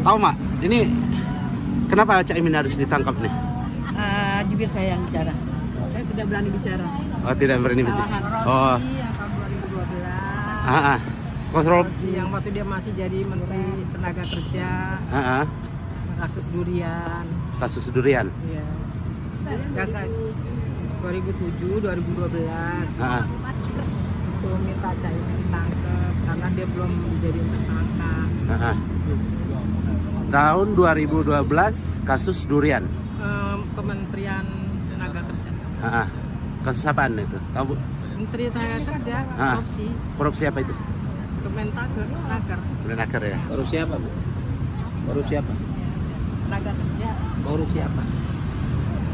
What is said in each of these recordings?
tahu mak, ini kenapa Cak Imin harus ditangkap nih? Jubir saya yang bicara. Saya tidak berani bicara. Oh tidak berani bicara. Kesalahan Oh, Rossi yang tahun 2012. kontrol. Rossi yang waktu dia masih jadi Menteri Tenaga Kerja. Kasus durian. Kasus durian. Iya. Kakak 2007, 2012. Itu minta Cak Imin ditangkap karena dia belum dijadiin tersangka. Tahun 2012 kasus durian. Kementerian Tenaga Kerja. Kasus apaan itu? Tahu Bu? Menteri Tenaga Kerja, korupsi. Korupsi apa itu? Kemenaker. Menaker ya. Korupsi apa, Bu? Korupsi apa? Tenaga Kerja. Korupsi apa?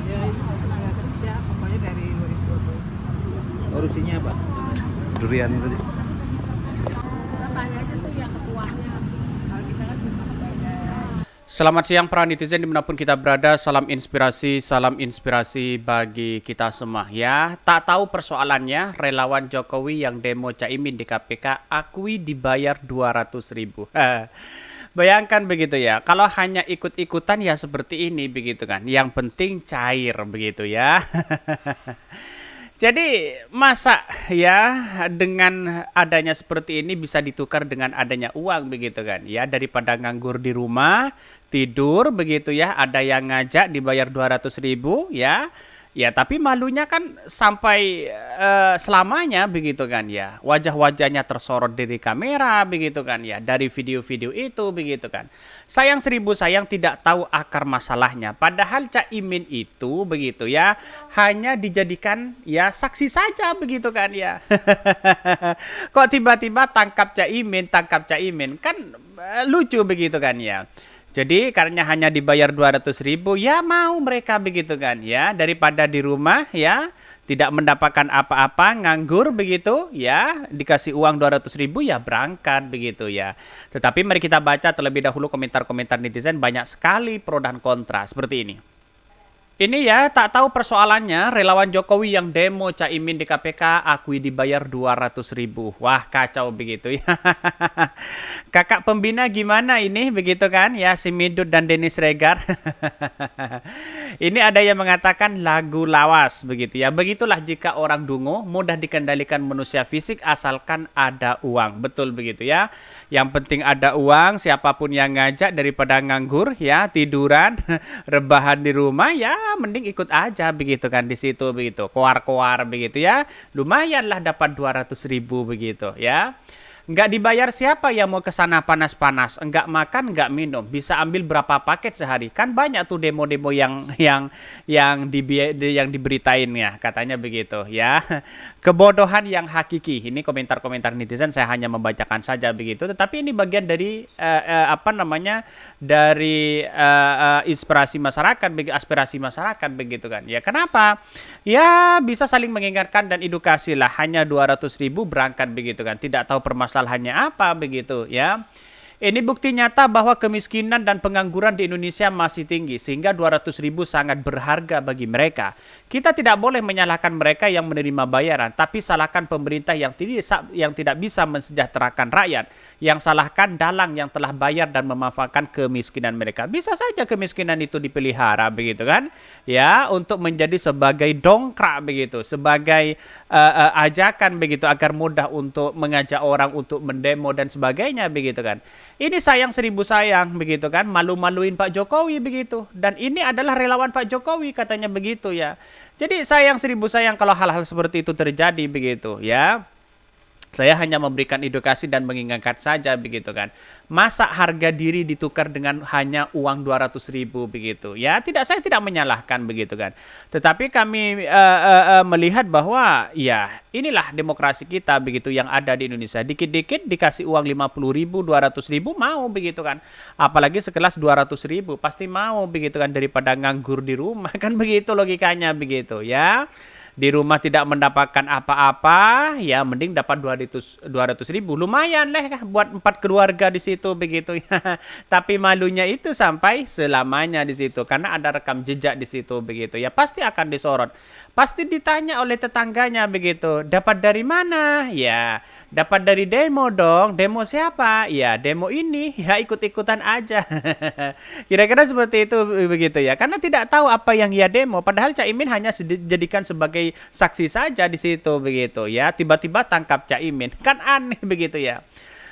Ya itu tenaga kerja, pokoknya dari 2020. Korupsinya apa? Durian tadi. Kita tanya aja tuh yang ketuanya. Kalau kita kan cuma Selamat siang para netizen dimanapun kita berada, salam inspirasi bagi kita semua ya. Tak tahu persoalannya, relawan Jokowi yang demo Caimin di KPK akui dibayar 200.000. Bayangkan begitu ya, kalau hanya ikut-ikutan ya seperti ini begitu kan, yang penting cair begitu ya. Jadi masa ya dengan adanya seperti ini bisa ditukar dengan adanya uang begitu kan ya, daripada nganggur di rumah tidur begitu ya, ada yang ngajak dibayar 200.000 ya. Ya tapi malunya kan sampai selamanya begitu kan ya. Wajah-wajahnya tersorot dari kamera begitu kan ya. Dari video-video itu begitu kan. Sayang seribu sayang tidak tahu akar masalahnya. Padahal Cak Imin itu begitu ya. Hanya dijadikan ya saksi saja begitu kan ya. Kok tiba-tiba tangkap Cak Imin. Kan lucu begitu kan ya. Jadi karena hanya dibayar 200.000 ya mau mereka begitu kan ya, daripada di rumah ya tidak mendapatkan apa-apa nganggur begitu ya, dikasih uang 200.000 ya berangkat begitu ya. Tetapi mari kita baca terlebih dahulu komentar-komentar netizen, banyak sekali pro dan kontra seperti ini. Ini ya, tak tahu persoalannya, relawan Jokowi yang demo Caimin di KPK akui dibayar 200.000. Wah, kacau begitu ya. Kakak pembina gimana ini begitu kan? Ya, si Midut dan Dennis Regar. Ini ada yang mengatakan lagu lawas begitu ya. Begitulah jika orang dungu mudah dikendalikan manusia fisik asalkan ada uang. Betul begitu ya. Yang penting ada uang, siapapun yang ngajak daripada nganggur ya, tiduran, rebahan di rumah ya mending ikut aja begitu kan di situ begitu. Koar-koar begitu ya. Lumayanlah dapat 200.000 begitu ya. Nggak dibayar siapa yang mau ke sana panas-panas, nggak makan, nggak minum, bisa ambil berapa paket sehari? Kan banyak tuh demo-demo yang diberitain ya, katanya begitu ya. Kebodohan yang hakiki. Ini komentar-komentar netizen, saya hanya membacakan saja begitu. Tetapi ini bagian dari inspirasi masyarakat, aspirasi masyarakat begitu kan. Ya kenapa? Ya bisa saling mengingatkan dan edukasi lah. Hanya 200.000 berangkat begitu kan. Tidak tahu permasalahannya apa begitu ya. Ini bukti nyata bahwa kemiskinan dan pengangguran di Indonesia masih tinggi, sehingga 200.000 sangat berharga bagi mereka. Kita tidak boleh menyalahkan mereka yang menerima bayaran, tapi salahkan pemerintah yang tidak bisa mensejahterakan rakyat. Yang salahkan dalang yang telah bayar dan memanfaatkan kemiskinan mereka. Bisa saja kemiskinan itu dipelihara begitu kan? Ya, untuk menjadi sebagai dongkrak begitu, sebagai ajakan begitu agar mudah untuk mengajak orang untuk mendemo dan sebagainya begitu kan. Ini sayang seribu sayang begitu kan, malu-maluin Pak Jokowi begitu. Dan ini adalah relawan Pak Jokowi katanya begitu ya. Jadi sayang seribu sayang kalau hal-hal seperti itu terjadi begitu ya. Saya hanya memberikan edukasi dan mengingatkan saja begitu kan. Masa harga diri ditukar dengan hanya uang 200.000 begitu. Ya, saya tidak menyalahkan begitu kan. Tetapi kami melihat bahwa ya inilah demokrasi kita begitu yang ada di Indonesia. Dikit-dikit dikasih uang 50.000, 200.000 mau begitu kan. Apalagi sekelas 200.000 pasti mau begitu kan, daripada nganggur di rumah kan, begitu logikanya begitu ya. Di rumah tidak mendapatkan apa-apa, ya mending dapat 200.000, lumayan lah buat 4 keluarga di situ begitu ya. Tapi malunya itu sampai selamanya di situ karena ada rekam jejak di situ begitu ya, pasti akan disorot. pasti ditanya oleh tetangganya begitu. Dapat dari mana? Ya, dapat dari demo dong. Demo siapa? Ya, demo ini. Ya, ikut-ikutan aja. Kira-kira seperti itu begitu ya. Karena tidak tahu apa yang ia demo. Padahal Caimin hanya dijadikan sebagai saksi saja di situ begitu ya. Tiba-tiba tangkap Caimin. Kan aneh begitu ya.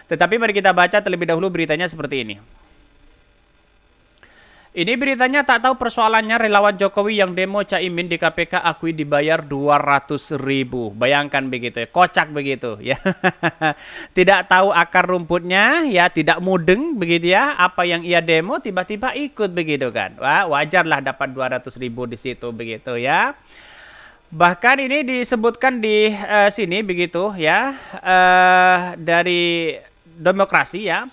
Tetapi mari kita baca terlebih dahulu beritanya seperti ini. Ini beritanya, tak tahu persoalannya relawan Jokowi yang demo Caimin di KPK akui dibayar 200.000. Bayangkan begitu ya, kocak begitu ya. Tidak tahu akar rumputnya ya, tidak mudeng begitu ya. Apa yang ia demo tiba-tiba ikut begitu kan. Wah, wajarlah dapat 200.000 di situ begitu ya. Bahkan ini disebutkan di sini begitu ya, dari Demokrasi ya.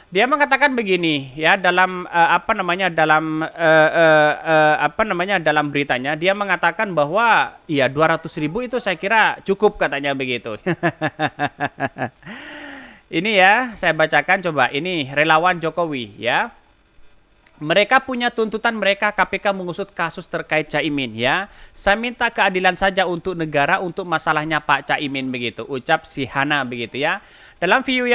Dia mengatakan begini ya, dalam dalam beritanya dia mengatakan bahwa ya 200.000 itu saya kira cukup katanya begitu. Ini ya, saya bacakan coba. Ini relawan Jokowi ya. Mereka punya tuntutan mereka, KPK mengusut kasus terkait Caimin ya. Saya minta keadilan saja untuk negara, untuk masalahnya Pak Caimin begitu. Ucap si Hana begitu ya. Dalam video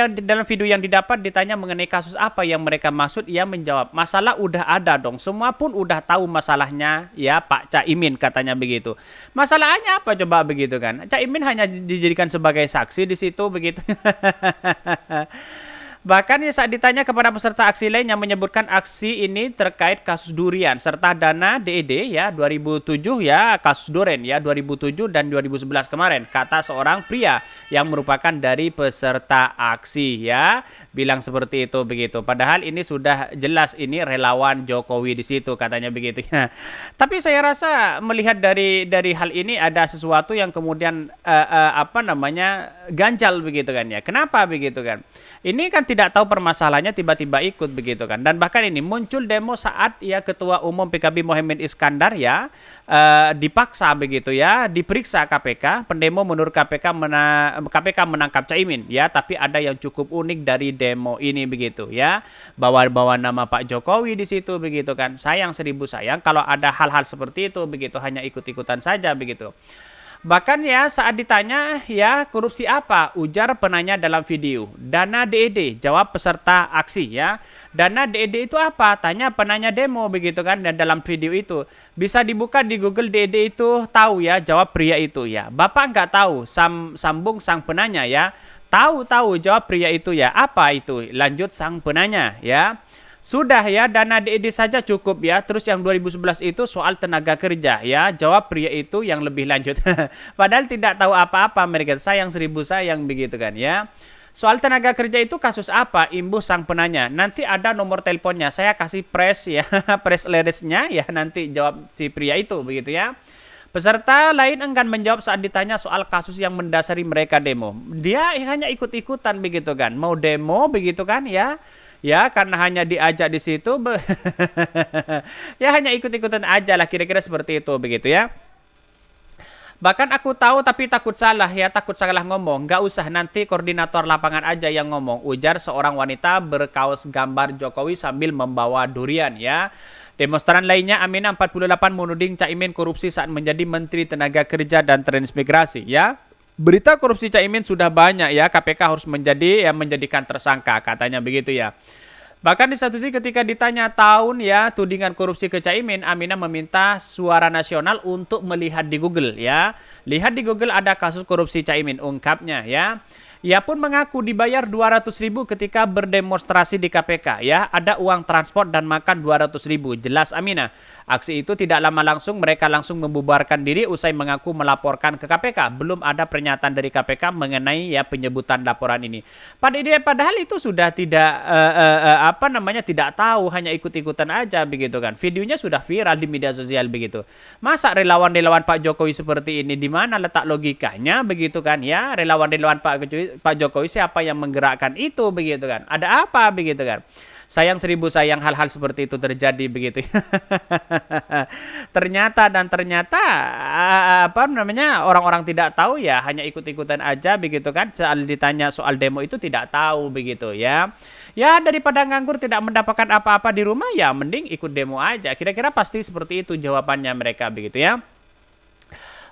yang didapat ditanya mengenai kasus apa yang mereka maksud, ia menjawab, masalah udah ada dong, semua pun udah tahu masalahnya ya Pak Caimin, katanya begitu. Masalahnya apa coba begitu kan? Caimin hanya dijadikan sebagai saksi di situ begitu. Bahkan ya saat ditanya kepada peserta aksi lain yang menyebutkan aksi ini terkait kasus durian serta dana DED ya 2007 ya, kasus Duren ya 2007 dan 2011 kemarin, kata seorang pria yang merupakan dari peserta aksi ya, bilang seperti itu begitu. Padahal ini sudah jelas ini relawan Jokowi di situ katanya begitu ya. Tapi saya rasa melihat dari hal ini ada sesuatu yang kemudian ganjal begitu kan ya. Kenapa begitu kan? Ini kan tidak tahu permasalahannya tiba-tiba ikut begitu kan. Dan bahkan ini muncul demo saat ya Ketua Umum PKB Mohaimin Iskandar ya dipaksa begitu ya, diperiksa KPK. Pendemo menurut KPK menangkap Caimin ya, tapi ada yang cukup unik dari demo ini begitu ya. Bawa nama Pak Jokowi di situ begitu kan. Sayang seribu sayang kalau ada hal-hal seperti itu begitu, hanya ikut-ikutan saja begitu. Bahkan ya saat ditanya ya korupsi apa, ujar penanya dalam video, dana DED, jawab peserta aksi ya. Dana DED itu apa? Tanya penanya demo begitu kan. Dan dalam video itu bisa dibuka di Google, DED itu tahu ya, jawab pria itu ya. Bapak nggak tahu, sambung sang penanya ya. Tahu, jawab pria itu ya. Apa itu? Lanjut sang penanya ya. Sudah ya, dana DED saja cukup ya. Terus yang 2011 itu soal tenaga kerja ya. Jawab pria itu yang lebih lanjut. Padahal tidak tahu apa-apa mereka. Sayang seribu sayang begitu kan ya. Soal tenaga kerja itu kasus apa? Imbuh sang penanya. Nanti ada nomor teleponnya. Saya kasih press ya, press release-nya ya, nanti jawab si pria itu begitu ya. Peserta lain enggan menjawab saat ditanya soal kasus yang mendasari mereka demo. Dia hanya ikut-ikutan begitu kan. Mau demo begitu kan ya. Ya, karena hanya diajak di situ, ya hanya ikut-ikutan aja lah, kira-kira seperti itu begitu ya. Bahkan aku tahu tapi takut salah ya, takut salah ngomong. Gak usah, nanti koordinator lapangan aja yang ngomong, ujar seorang wanita berkaos gambar Jokowi sambil membawa durian ya. Demonstran lainnya, Aminah 48, menuding Caimin korupsi saat menjadi Menteri Tenaga Kerja dan Transmigrasi ya. Berita korupsi Caimin sudah banyak ya, KPK harus menjadikan tersangka, katanya begitu ya. Bahkan di satu sisi ketika ditanya tahun ya tudingan korupsi ke Caimin, Aminah meminta Suara Nasional untuk melihat di Google ya. Lihat di Google ada kasus korupsi Caimin, ungkapnya ya. Ia pun mengaku dibayar 200.000 ketika berdemonstrasi di KPK ya. Ada uang transport dan makan 200.000, jelas Aminah. Aksi itu tidak lama langsung mereka langsung membubarkan diri usai mengaku melaporkan ke KPK. Belum ada pernyataan dari KPK mengenai ya penyebutan laporan ini. Padahal itu sudah tidak tidak tahu, hanya ikut-ikutan aja begitu kan. Videonya sudah viral di media sosial begitu. Masa relawan-relawan Pak Jokowi seperti ini, di mana letak logikanya begitu kan ya? Relawan-relawan Pak Jokowi siapa yang menggerakkan itu begitu kan? Ada apa begitu kan? Sayang seribu sayang hal-hal seperti itu terjadi begitu. ternyata orang-orang tidak tahu ya, hanya ikut-ikutan aja begitu kan. Soal ditanya soal demo itu tidak tahu begitu ya. Ya daripada nganggur tidak mendapatkan apa-apa di rumah ya mending ikut demo aja. Kira-kira pasti seperti itu jawabannya mereka begitu ya.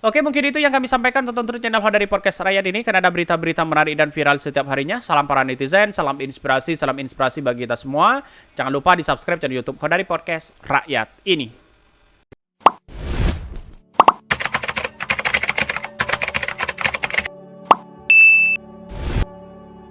Oke, mungkin itu yang kami sampaikan. Tonton terus channel Hodari Podcast Rakyat ini karena ada berita-berita menarik dan viral setiap harinya. Salam para netizen, salam inspirasi bagi kita semua. Jangan lupa di subscribe channel YouTube Hodari Podcast Rakyat ini.